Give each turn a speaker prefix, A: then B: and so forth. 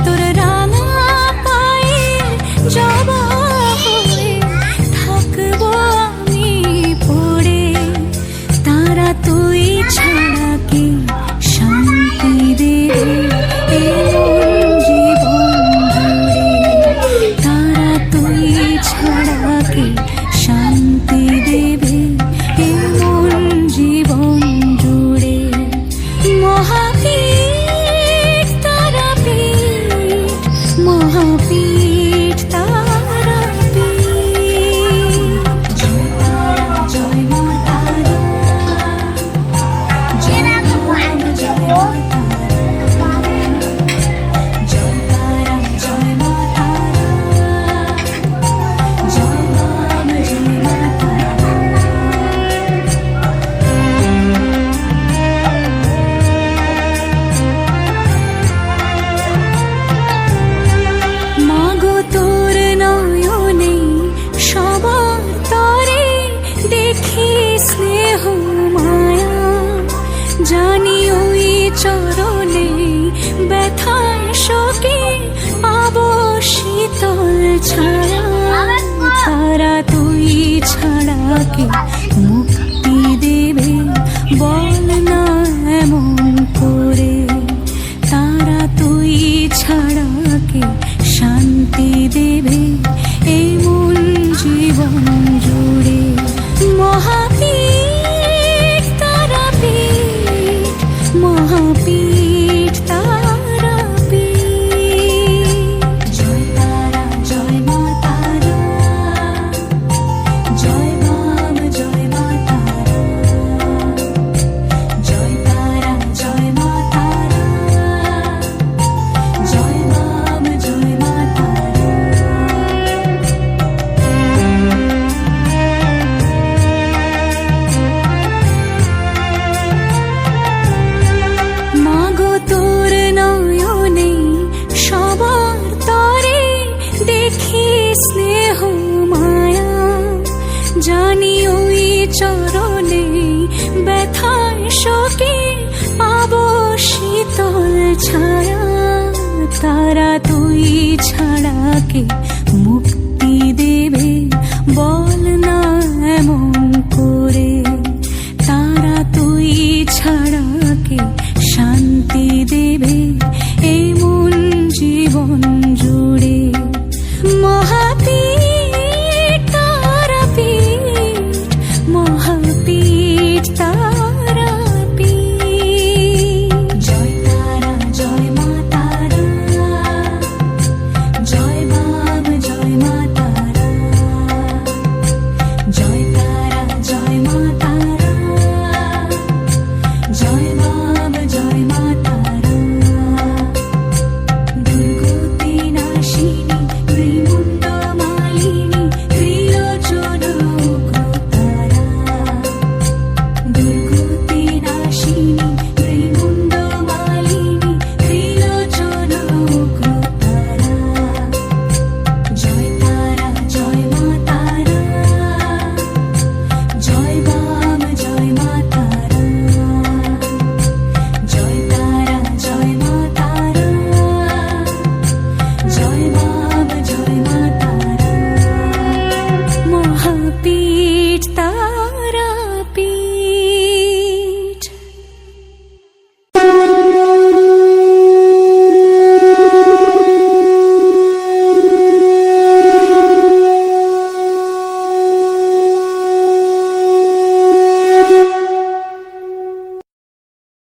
A: তোর রাঙা পায়ের জবা হয়ে থাকবো আমি পড়ে। তারা তুই ছাড়া কি শান্তি দেবে এমন জীবন জুড়ে। তারা তুই ছাড়া কি শান্তি দেবে এমন জীবন জুড়ে। মহাপীঠ তারাপীঠ, মহাপীঠ তারাপীঠ। জয় তারা জয় মা তারা, জয় মা জয় মা তারা, জয় তারা জয় মা তারা, জয় মা জয় মা তারা। মাগো তোর নয়নে সবার তরে দেখি স্নেহ মায়া। জানি ওই চরণে ব্যথায় শোকে পাবো শীতল ছায়া। তারা তুই ছাড়া কে মুক্তি দেবে বল না এমন করে। তারা তুই ছাড়া কে শান্তি দেবে এমন জীবন জুড়ে। মহাপীঠ তারাপীঠ, মহাপীঠ তারাপীঠ। জয় তারা জয় মা তারা, জয় মা জয় মা তারা, জয় তারা জয় মা তারা, জয় মা জয় মা তারা। মাগো তোর নয়নে সবার তরে দেখি স্নেহ মায়া। জানি ওই চরণে ব্যথায় শোকে পাবো শীতল ছায়া। তারা তুই ছাড়া কে মুক্তি দেবে বল না এমন করে। তারা তুই ছাড়া কে শান্তি দেবে এমন জীবন জুড়ে।